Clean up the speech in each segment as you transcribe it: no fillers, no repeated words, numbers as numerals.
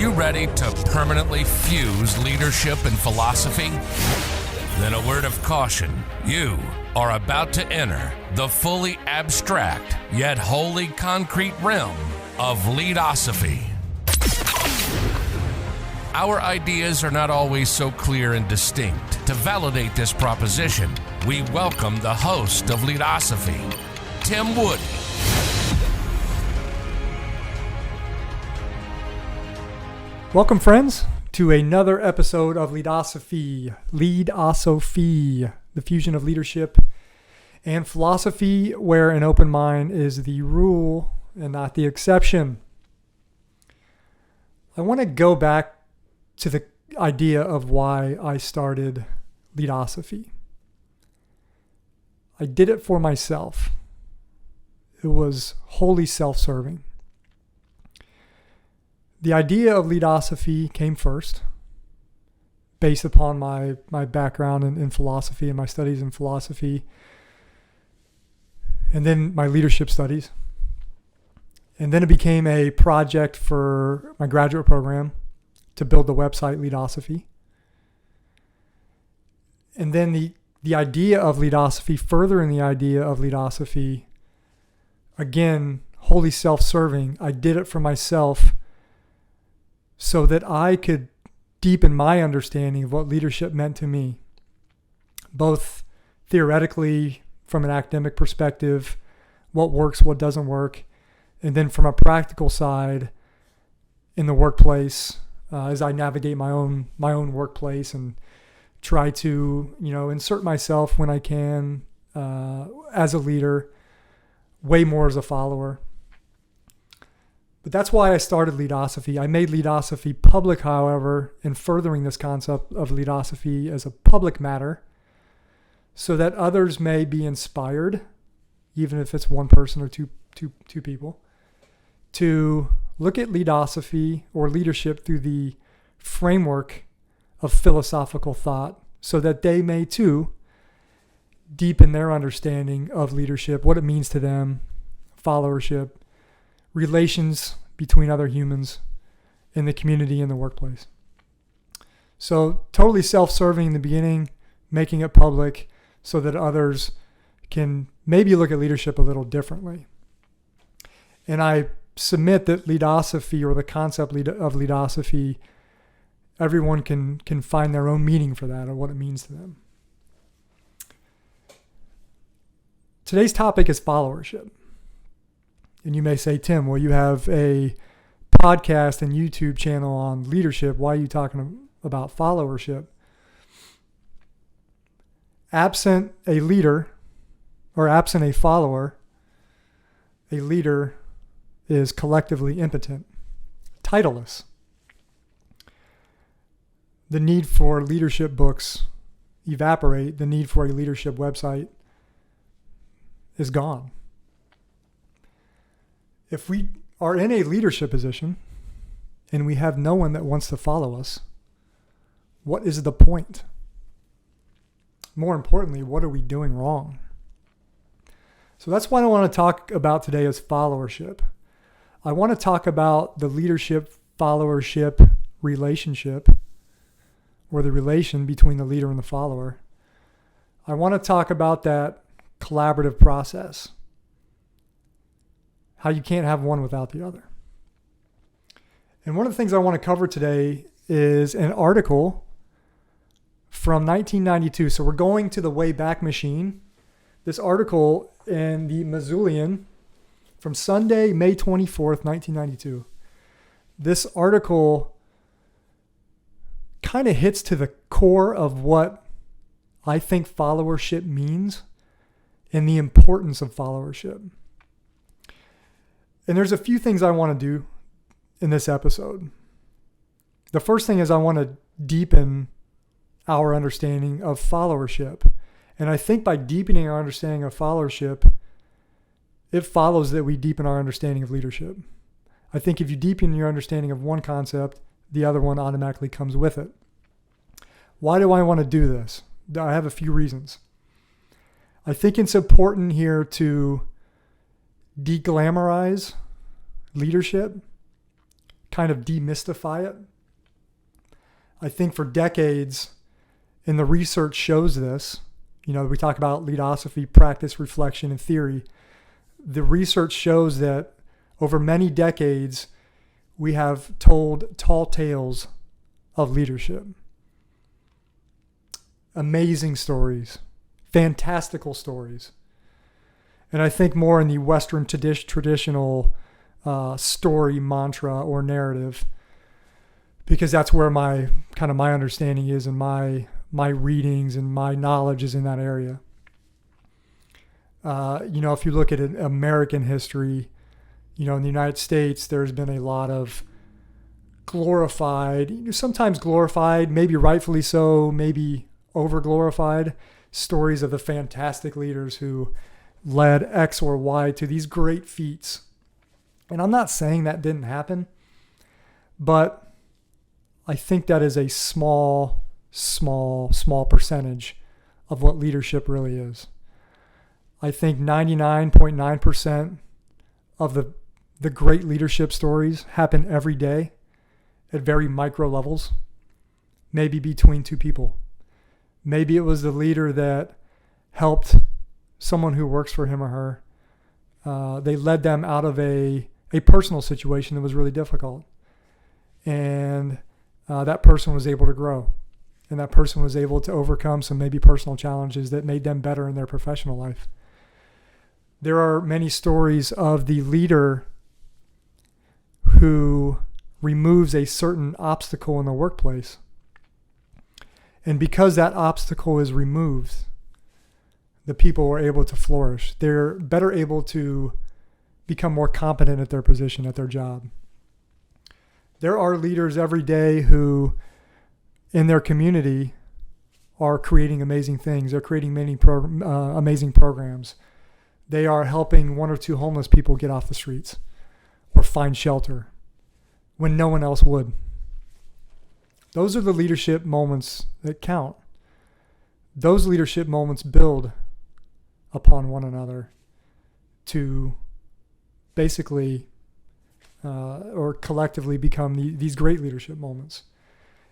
you ready to permanently fuse leadership and philosophy? Then a word of caution. You are about to enter the fully abstract yet wholly concrete realm of Leadosophy. Our ideas are not always so clear and distinct. To validate this proposition, we welcome the host of Leadosophy, Tim Wood. Welcome, friends, to another episode of Leadosophy. Leadosophy, the fusion of leadership and philosophy, where an open mind is the rule and not the exception. I want to go back to the idea of why I started Leadosophy. I did it for myself. It was wholly self-serving. The idea of Leadosophy came first, based upon my background in philosophy and my studies in philosophy, and then my leadership studies. And then it became a project for my graduate program to build the website Leadosophy. And then the idea of Leadosophy, furthering the idea of Leadosophy, again, wholly self-serving. I did it for myself so that I could deepen my understanding of what leadership meant to me, both theoretically from an academic perspective, what works, what doesn't work, and then from a practical side in the workplace, as I navigate my own workplace and try to, insert myself when I can as a leader, way more as a follower. But that's why I started Leadosophy. I made Leadosophy public, however, in furthering this concept of Leadosophy as a public matter, so that others may be inspired, even if it's one person or two people, to look at Leadosophy or leadership through the framework of philosophical thought, so that they may too deepen their understanding of leadership, what it means to them, followership, relations between other humans in the community and the workplace. So totally self-serving in the beginning, making it public so that others can maybe look at leadership a little differently. And I submit that Leadosophy, or the concept of Leadosophy, everyone can find their own meaning for that or what it means to them. Today's topic is followership. And you may say, Tim, well, you have a podcast and YouTube channel on leadership. Why are you talking about followership? Absent a leader, or absent a follower, a leader is collectively impotent, titleless. The need for leadership books evaporate. The need for a leadership website is gone. If we are in a leadership position and we have no one that wants to follow us, what is the point? More importantly, what are we doing wrong? So that's what I want to talk about today is followership. I want to talk about the leadership-followership relationship, or the relation between the leader and the follower. I want to talk about that collaborative process, how you can't have one without the other. And one of the things I want to cover today is an article from 1992. So we're going to the Wayback Machine. This article in the Missoulian from Sunday, May 24th, 1992. This article kind of hits to the core of what I think followership means and the importance of followership. And there's a few things I want to do in this episode. The first thing is I want to deepen our understanding of followership. And I think by deepening our understanding of followership, it follows that we deepen our understanding of leadership. I think if you deepen your understanding of one concept, the other one automatically comes with it. Why do I want to do this? I have a few reasons. I think it's important here to deglamorize leadership, kind of demystify it. I think for decades, and the research shows this, we talk about Leadosophy, practice, reflection, and theory. The research shows that over many decades, we have told tall tales of leadership. Amazing stories, fantastical stories. And I think more in the Western traditional story, mantra, or narrative, because that's where my understanding is, and my readings and my knowledge is in that area. If you look at American history, in the United States, there's been a lot of sometimes glorified, maybe rightfully so, maybe over-glorified stories of the fantastic leaders who led X or Y to these great feats. And I'm not saying that didn't happen, but I think that is a small percentage of what leadership really is. I think 99.9% of the great leadership stories happen every day at very micro levels, maybe between two people. Maybe it was the leader that helped someone who works for him or her. They led them out of a personal situation that was really difficult. And that person was able to grow. And that person was able to overcome some maybe personal challenges that made them better in their professional life. There are many stories of the leader who removes a certain obstacle in the workplace. And because that obstacle is removed, the people are able to flourish. They're better able to become more competent at their position, at their job. There are leaders every day who, in their community, are creating amazing things. They're creating many amazing programs. They are helping one or two homeless people get off the streets or find shelter when no one else would. Those are the leadership moments that count. Those leadership moments build upon one another to basically or collectively become these great leadership moments.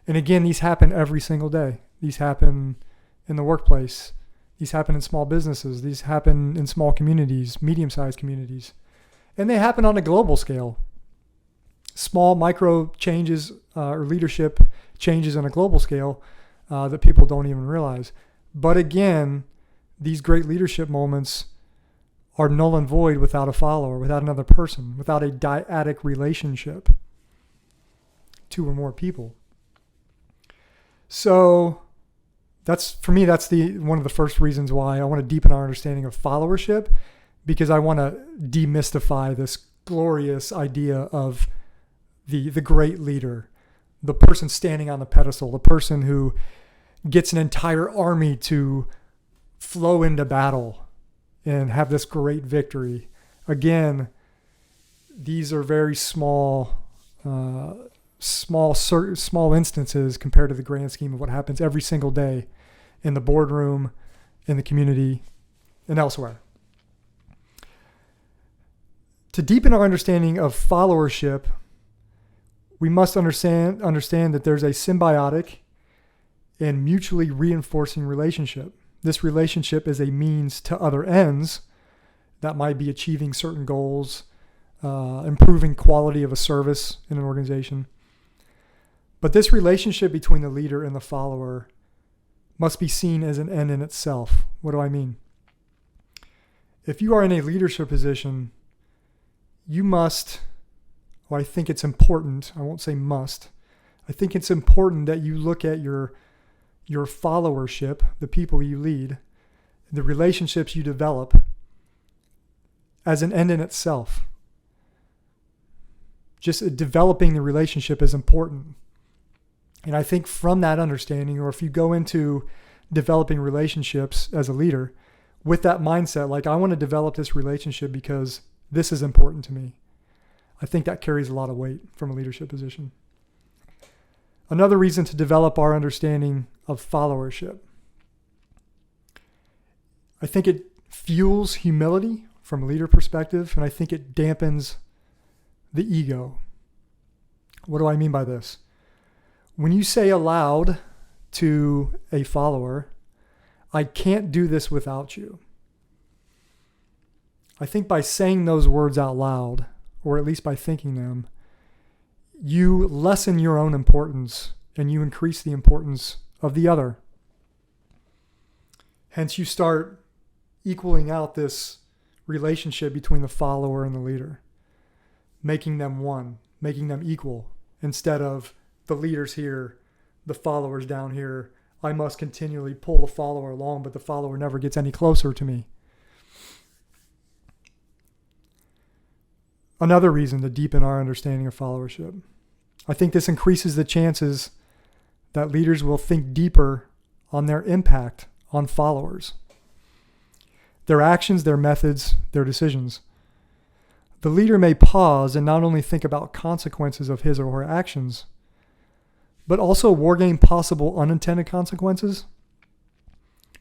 And again, these happen every single day. These happen in the workplace. These happen in small businesses. These happen in small communities, medium-sized communities. And they happen on a global scale. Small micro changes or leadership changes on a global scale that people don't even realize. But again, these great leadership moments are null and void without a follower, without another person, without a dyadic relationship, two or more people. So for me, that's one of the first reasons why I want to deepen our understanding of followership, because I want to demystify this glorious idea of the great leader, the person standing on the pedestal, the person who gets an entire army to flow into battle and have this great victory. Again, these are very small instances compared to the grand scheme of what happens every single day in the boardroom, in the community, and elsewhere. To deepen our understanding of followership, we must understand that there's a symbiotic and mutually reinforcing relationship. This relationship is a means to other ends that might be achieving certain goals, improving quality of a service in an organization. But this relationship between the leader and the follower must be seen as an end in itself. What do I mean? If you are in a leadership position, you must, or I think it's important, I won't say must, I think it's important that you look at your followership, the people you lead, the relationships you develop, as an end in itself. Just developing the relationship is important. And I think from that understanding, or if you go into developing relationships as a leader with that mindset, like I want to develop this relationship because this is important to me, I think that carries a lot of weight from a leadership position. Another reason to develop our understanding of followership, I think it fuels humility from a leader perspective, and I think it dampens the ego. What do I mean by this? When you say aloud to a follower, I can't do this without you. I think by saying those words out loud, or at least by thinking them, you lessen your own importance and you increase the importance of the other. Hence, you start equaling out this relationship between the follower and the leader, making them one, making them equal, instead of the leader's here, the follower's down here. I must continually pull the follower along, but the follower never gets any closer to me. Another reason to deepen our understanding of followership. I think this increases the chances that leaders will think deeper on their impact on followers, their actions, their methods, their decisions. The leader may pause and not only think about consequences of his or her actions, but also wargame possible unintended consequences.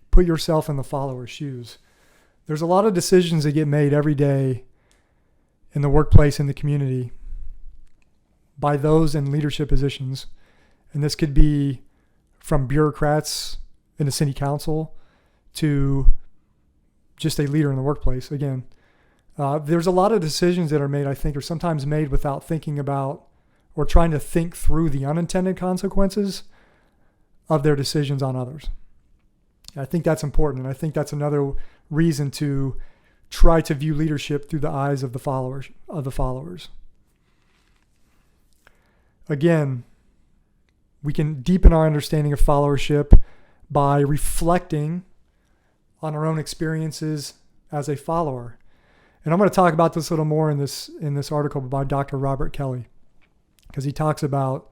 Put yourself in the follower's shoes. There's a lot of decisions that get made every day in the workplace, in the community, by those in leadership positions. And this could be from bureaucrats in the city council to just a leader in the workplace. Again, there's a lot of decisions that are made, I think, are sometimes made without thinking about or trying to think through the unintended consequences of their decisions on others. I think that's important. And I think that's another reason to try to view leadership through the eyes of the followers. Again, we can deepen our understanding of followership by reflecting on our own experiences as a follower. And I'm going to talk about this a little more in this article by Dr. Robert Kelly, because he talks about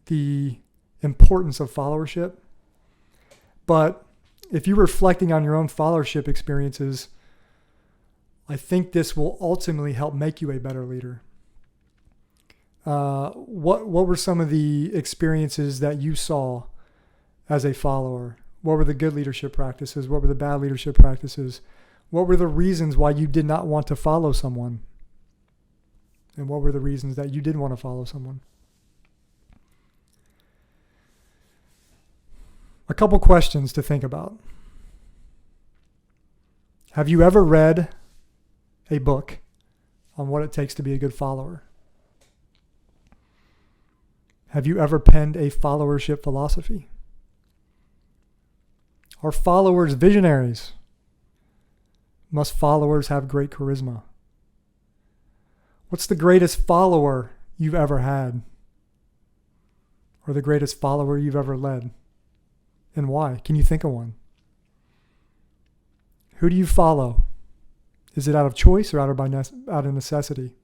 the importance of followership. But if you're reflecting on your own followership experiences, I think this will ultimately help make you a better leader. What were some of the experiences that you saw as a follower? What were the good leadership practices? What were the bad leadership practices? What were the reasons why you did not want to follow someone? And what were the reasons that you did want to follow someone? A couple questions to think about. Have you ever read a book on what it takes to be a good follower? Have you ever penned a followership philosophy? Are followers visionaries? Must followers have great charisma? What's the greatest follower you've ever had? Or the greatest follower you've ever led? And why? Can you think of one? Who do you follow? Is it out of choice or out of necessity?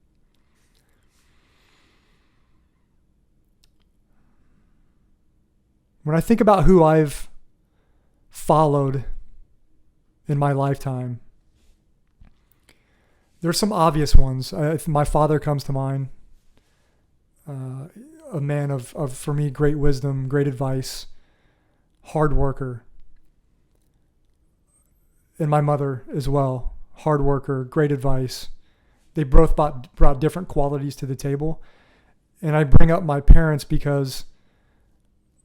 When I think about who I've followed in my lifetime, there's some obvious ones. My father comes to mind, a man of, for me, great wisdom, great advice, hard worker. And my mother as well, hard worker, great advice. They both brought different qualities to the table. And I bring up my parents because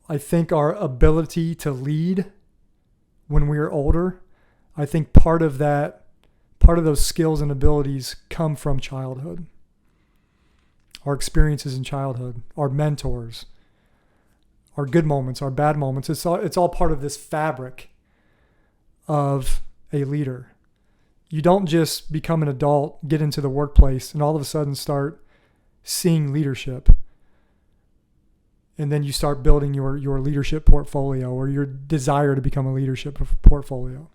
I think our ability to lead when we are older, I think part of those skills and abilities come from childhood. Our experiences in childhood, our mentors, our good moments, our bad moments. It's all part of this fabric of a leader. You don't just become an adult, get into the workplace, and all of a sudden start seeing leadership. And then you start building your leadership portfolio or your desire to become a leadership portfolio.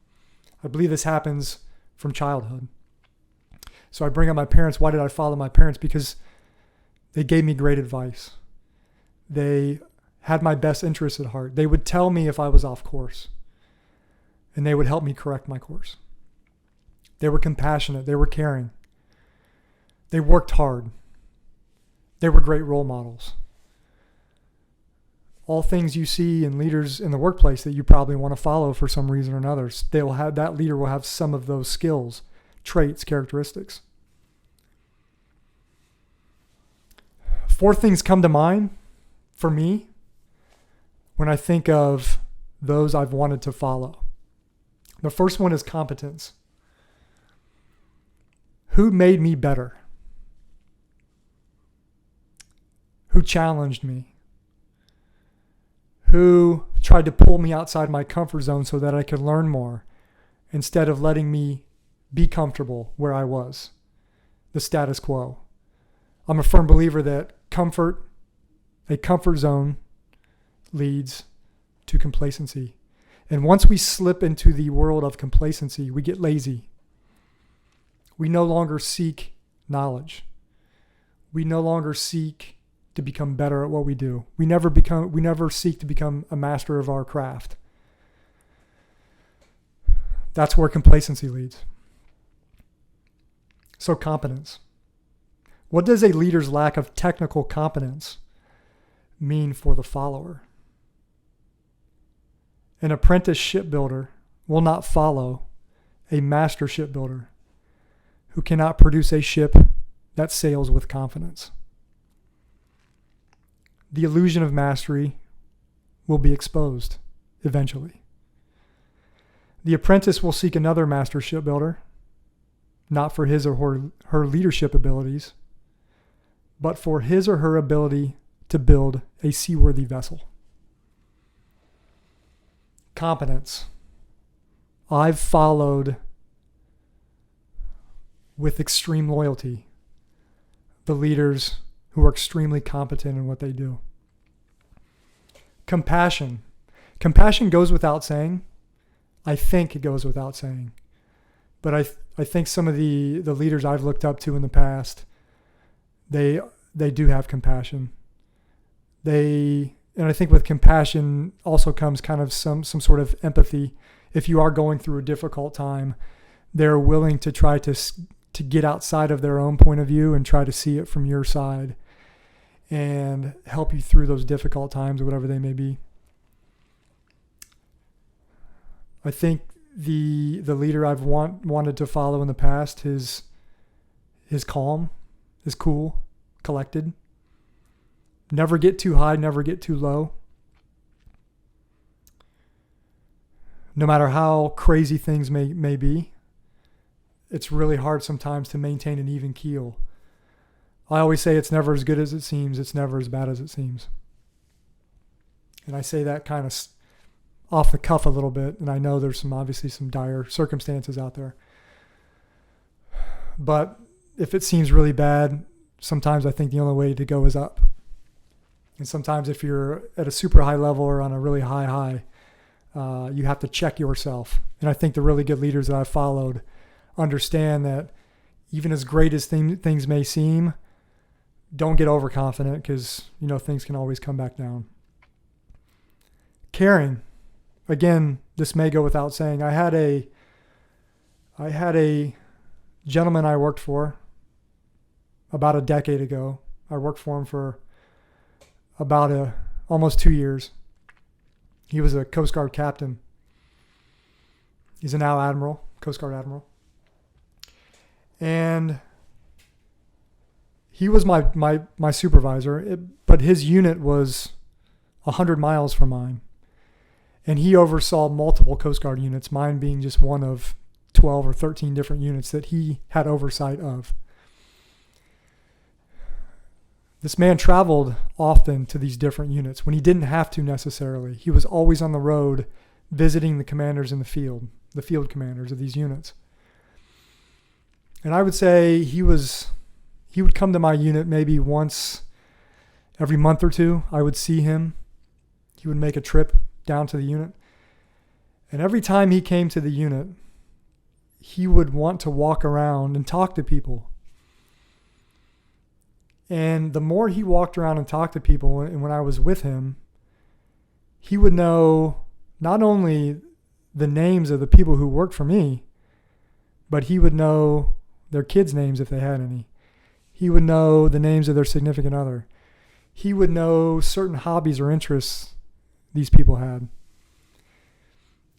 I believe this happens from childhood. So I bring up my parents. Why did I follow my parents? Because they gave me great advice. They had my best interests at heart. They would tell me if I was off course, and they would help me correct my course. They were compassionate. They were caring. They worked hard. They were great role models. All things you see in leaders in the workplace that you probably want to follow for some reason or another. That leader will have some of those skills, traits, characteristics. 4 things come to mind for me when I think of those I've wanted to follow. The first one is competence. Who made me better? Who challenged me? Who tried to pull me outside my comfort zone so that I could learn more instead of letting me be comfortable where I was, the status quo. I'm a firm believer that a comfort zone leads to complacency. And once we slip into the world of complacency, we get lazy. We no longer seek knowledge. We no longer seek to become better at what we do. We never seek to become a master of our craft. That's where complacency leads. So competence. What does a leader's lack of technical competence mean for the follower? An apprentice shipbuilder will not follow a master shipbuilder who cannot produce a ship that sails with confidence. The illusion of mastery will be exposed eventually. The apprentice will seek another master shipbuilder, not for his or her leadership abilities, but for his or her ability to build a seaworthy vessel. Competence. I've followed with extreme loyalty the leaders who are extremely competent in what they do. Compassion. Compassion goes without saying. I think it goes without saying. But I think some of the leaders I've looked up to in the past, they do have compassion. And I think with compassion also comes kind of some sort of empathy. If you are going through a difficult time, they're willing to try to get outside of their own point of view and try to see it from your side and help you through those difficult times, whatever they may be. I think the leader I've wanted to follow in the past is calm, is cool, collected. Never get too high, never get too low. No matter how crazy things may be, it's really hard sometimes to maintain an even keel. I always say it's never as good as it seems. It's never as bad as it seems. And I say that kind of off the cuff a little bit. And I know there's obviously some dire circumstances out there. But if it seems really bad, sometimes I think the only way to go is up. And sometimes if you're at a super high level or on a really high, you have to check yourself. And I think the really good leaders that I've followed understand that even as great as things may seem, don't get overconfident because, things can always come back down. Caring. Again, this may go without saying. I had a gentleman I worked for about a decade ago. I worked for him for about almost 2 years. He was a Coast Guard captain. He's a now admiral, Coast Guard admiral. And he was my supervisor, but his unit was 100 miles from mine. And he oversaw multiple Coast Guard units, mine being just one of 12 or 13 different units that he had oversight of. This man traveled often to these different units when he didn't have to necessarily. He was always on the road visiting the commanders in the field commanders of these units. And I would say he would come to my unit maybe once every month or two. I would see him. He would make a trip down to the unit. And every time he came to the unit, he would want to walk around and talk to people. And the more he walked around and talked to people, and when I was with him, he would know not only the names of the people who worked for me, but he would know their kids' names if they had any. He would know the names of their significant other. He would know certain hobbies or interests these people had.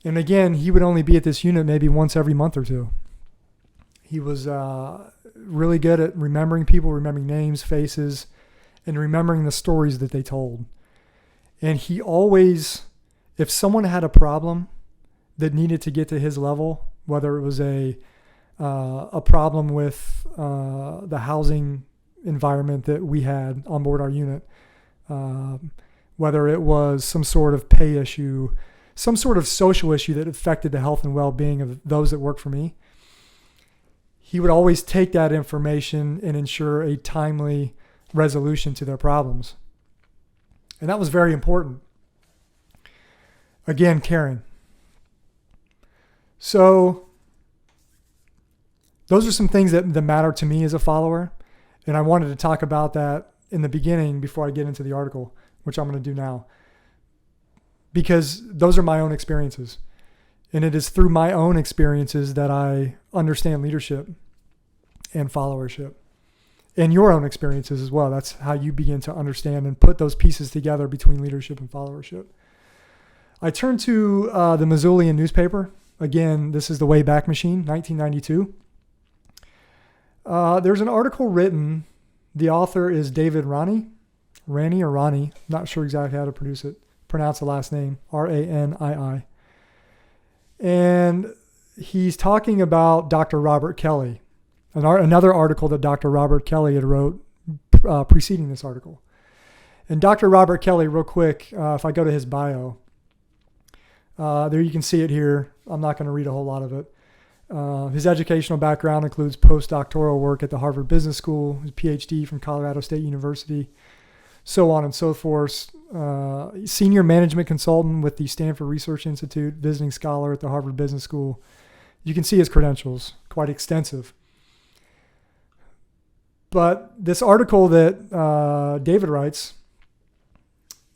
And again, he would only be at this unit maybe once every month or two. He was really good at remembering people, remembering names, faces, and remembering the stories that they told. And he always, if someone had a problem that needed to get to his level, whether it was a problem with the housing environment that we had on board our unit, whether it was some sort of pay issue, some sort of social issue that affected the health and well-being of those that work for me, he would always take that information and ensure a timely resolution to their problems. And that was very important. Again, caring. So those are some things that matter to me as a follower. And I wanted to talk about that in the beginning before I get into the article, which I'm going to do now. Because those are my own experiences. And it is through my own experiences that I understand leadership and followership. And your own experiences as well. That's how you begin to understand and put those pieces together between leadership and followership. I turned to the Missoulian newspaper. Again, this is the Wayback Machine, 1992. There's an article written. The author is David Rani, not sure exactly how to pronounce the last name, Ranii. And he's talking about Dr. Robert Kelly, another article that Dr. Robert Kelly had wrote preceding this article. And Dr. Robert Kelly, real quick, if I go to his bio, there you can see it here. I'm not going to read a whole lot of it. His educational background includes postdoctoral work at the Harvard Business School, his PhD from Colorado State University, so on and so forth. Senior management consultant with the Stanford Research Institute, visiting scholar at the Harvard Business School. You can see his credentials, quite extensive. But this article that David writes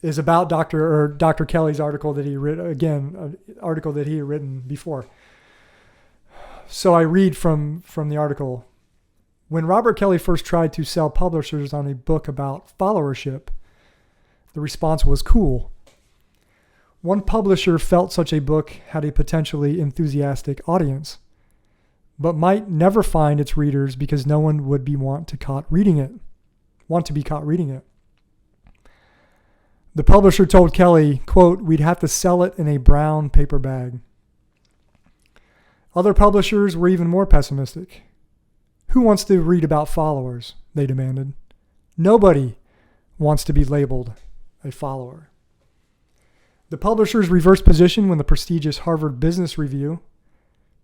is about Dr. Kelly's article that he wrote, again, an article that he had written before. So I read from the article. When Robert Kelly first tried to sell publishers on a book about followership, the response was cool. One publisher felt such a book had a potentially enthusiastic audience, but might never find its readers because no one would want to be caught reading it. The publisher told Kelly, quote, "We'd have to sell it in a brown paper bag." Other publishers were even more pessimistic. Who wants to read about followers? They demanded. Nobody wants to be labeled a follower. The publishers reversed position when the prestigious Harvard Business Review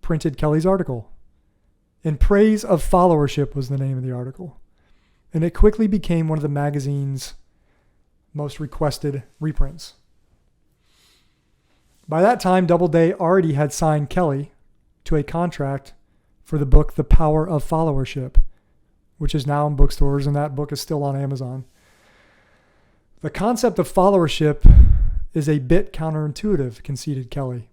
printed Kelly's article. In Praise of Followership was the name of the article. And it quickly became one of the magazine's most requested reprints. By that time, Doubleday already had signed Kelly to a contract for the book The Power of Followership, which is now in bookstores, and that book is still on Amazon. The concept of followership is a bit counterintuitive, conceded Kelly,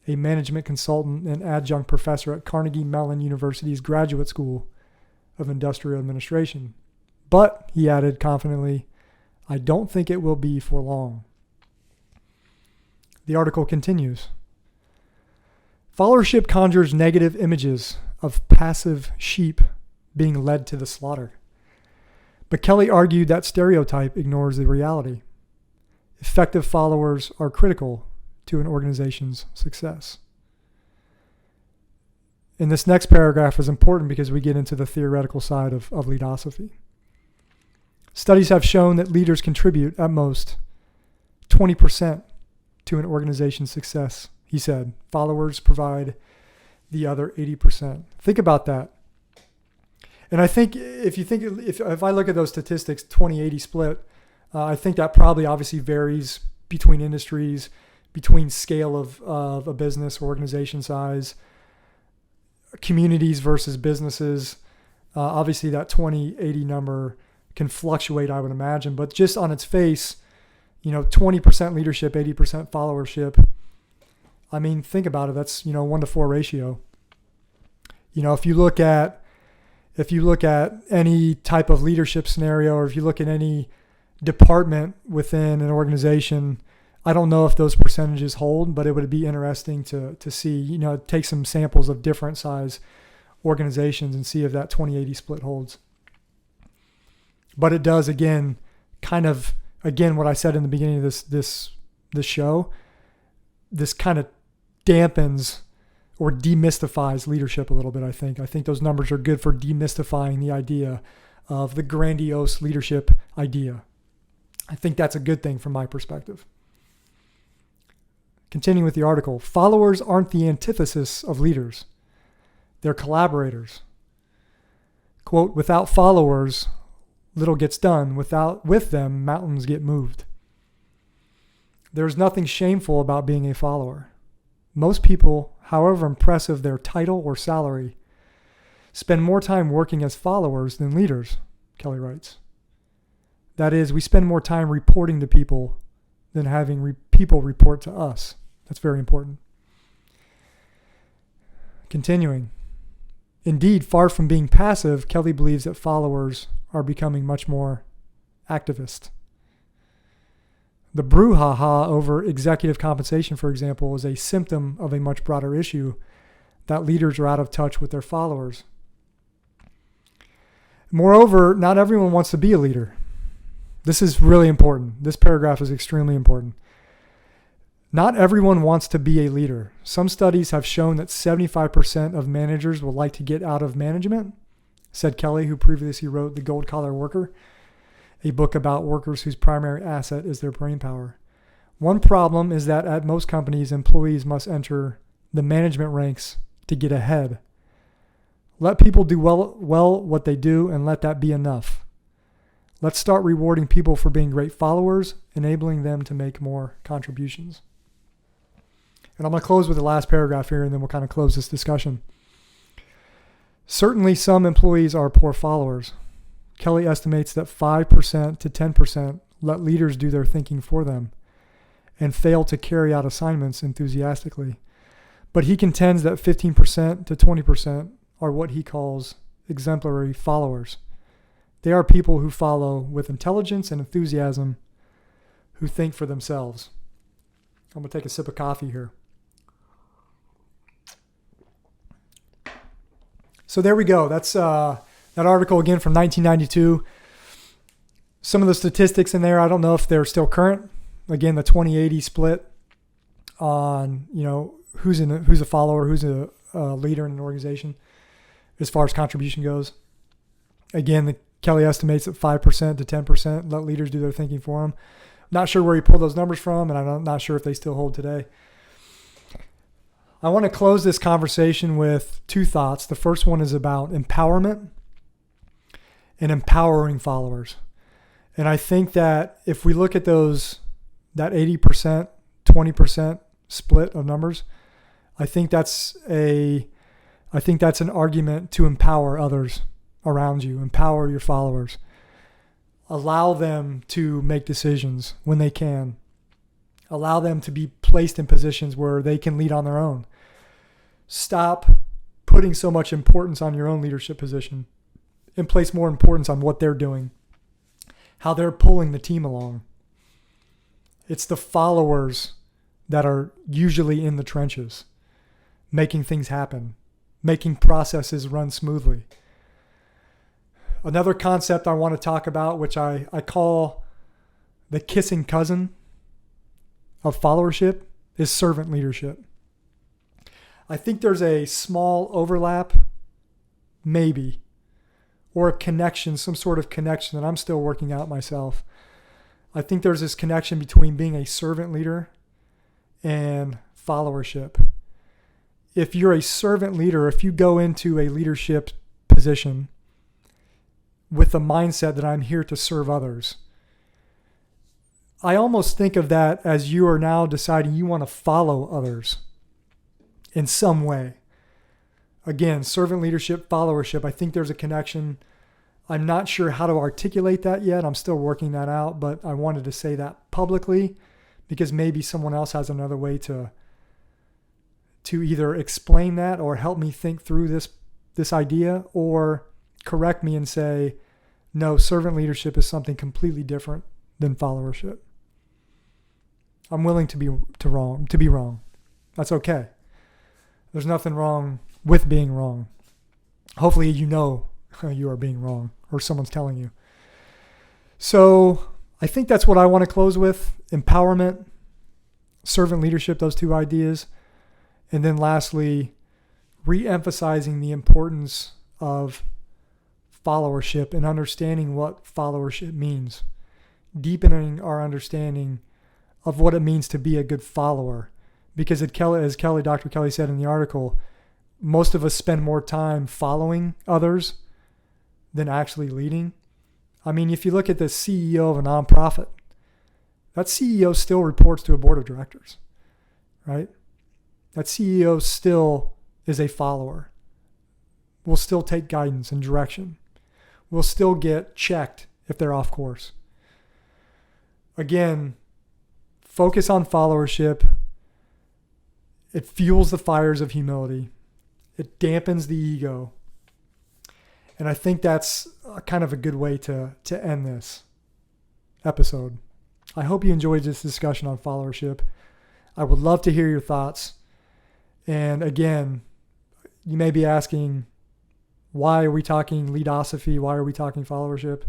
a management consultant and adjunct professor at Carnegie Mellon University's Graduate School of Industrial Administration. But, he added confidently, I don't think it will be for long. The article continues. Followership conjures negative images of passive sheep being led to the slaughter. But Kelly argued that stereotype ignores the reality. Effective followers are critical to an organization's success. And this next paragraph is important because we get into the theoretical side of Leadosophy. Studies have shown that leaders contribute at most 20% to an organization's success, he said. Followers provide the other 80%. Think about that. And I think if I look at those statistics, 20-80 split, I think that probably obviously varies between industries, between scale of a business, organization size, communities versus businesses. Obviously that 20-80 number can fluctuate, I would imagine, but just on its face, 20% leadership, 80% followership. I mean, think about it. That's, 1-to-4 ratio. If you look at any type of leadership scenario, or if you look at any department within an organization, I don't know if those percentages hold, but it would be interesting to see, take some samples of different size organizations and see if that 20-80 split holds. But it does, again, what I said in the beginning of this show, this kind of dampens or demystifies leadership a little bit, I think. I think those numbers are good for demystifying the idea of the grandiose leadership idea. I think that's a good thing from my perspective. Continuing with the article, followers aren't the antithesis of leaders. They're collaborators. Quote, without followers, little gets done. With them, mountains get moved. There's nothing shameful about being a follower. Most people, however impressive their title or salary, spend more time working as followers than leaders, Kelly writes. That is, we spend more time reporting to people than having people report to us. That's very important. Continuing. Indeed, far from being passive, Kelly believes that followers are becoming much more activist. The brouhaha over executive compensation, for example, is a symptom of a much broader issue that leaders are out of touch with their followers. Moreover, not everyone wants to be a leader. This is really important. This paragraph is extremely important. Not everyone wants to be a leader. Some studies have shown that 75% of managers would like to get out of management, said Kelly, who previously wrote The Gold Collar Worker, a book about workers whose primary asset is their brainpower. One problem is that at most companies, employees must enter the management ranks to get ahead. Let people do well what they do and let that be enough. Let's start rewarding people for being great followers, enabling them to make more contributions. And I'm going to close with the last paragraph here, and then we'll kind of close this discussion. Certainly some employees are poor followers. Kelly estimates that 5% to 10% let leaders do their thinking for them and fail to carry out assignments enthusiastically. But he contends that 15% to 20% are what he calls exemplary followers. They are people who follow with intelligence and enthusiasm, who think for themselves. I'm going to take a sip of coffee here. So there we go. That's that article again from 1992. Some of the statistics in there, I don't know if they're still current. Again, the 20/80 split on who's a follower, who's a leader in an organization as far as contribution goes. Again, Kelly estimates that 5% to 10% let leaders do their thinking for them. Not sure where he pulled those numbers from, and I'm not sure if they still hold today. I want to close this conversation with two thoughts. The first one is about empowerment and empowering followers. And I think that if we look at that 80%, 20% split of numbers, I think that's an argument to empower others around you, empower your followers. Allow them to make decisions when they can. Allow them to be placed in positions where they can lead on their own. Stop putting so much importance on your own leadership position and place more importance on what they're doing, how they're pulling the team along. It's the followers that are usually in the trenches, making things happen, making processes run smoothly. Another concept I want to talk about, which I call the kissing cousin of followership, is servant leadership. I think there's a small overlap, maybe, or a connection, some sort of connection that I'm still working out myself. I think there's this connection between being a servant leader and followership. If you're a servant leader, if you go into a leadership position with the mindset that I'm here to serve others, I almost think of that as you are now deciding you want to follow others in some way. Again, servant leadership, followership, I think there's a connection. I'm not sure how to articulate that yet. I'm still working that out, but I wanted to say that publicly because maybe someone else has another way to either explain that or help me think through this idea, or correct me and say, no, servant leadership is something completely different than followership. I'm willing to be wrong. That's okay. There's nothing wrong with being wrong. Hopefully you know you are being wrong, or someone's telling you. So I think that's what I want to close with: empowerment, servant leadership, those two ideas. And then lastly, re-emphasizing the importance of followership and understanding what followership means, deepening our understanding of what it means to be a good follower. Because as Dr. Kelly said in the article, most of us spend more time following others than actually leading. I mean, if you look at the CEO of a nonprofit, that CEO still reports to a board of directors, right? That CEO still is a follower. Will still take guidance and direction. Will still get checked if they're off course. Again, focus on followership. It fuels the fires of humility. It dampens the ego. And I think that's kind of a good way to end this episode. I hope you enjoyed this discussion on followership. I would love to hear your thoughts. And again, you may be asking, why are we talking Leadosophy? Why are we talking followership?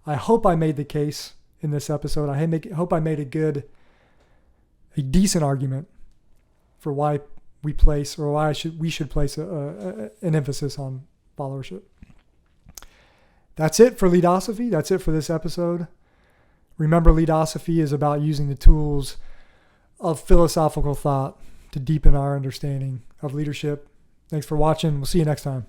I hope I made the case in this episode. I hope I made a decent argument for why we place, or why we should place an emphasis on followership. That's it for Leadosophy. That's it for this episode. Remember, Leadosophy is about using the tools of philosophical thought to deepen our understanding of leadership. Thanks for watching. We'll see you next time.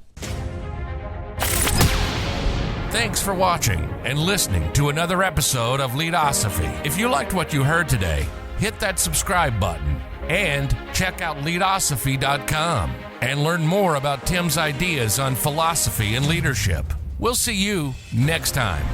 Thanks for watching and listening to another episode of Leadosophy. If you liked what you heard today, hit that subscribe button and check out Leadosophy.com and learn more about Tim's ideas on philosophy and leadership. We'll see you next time.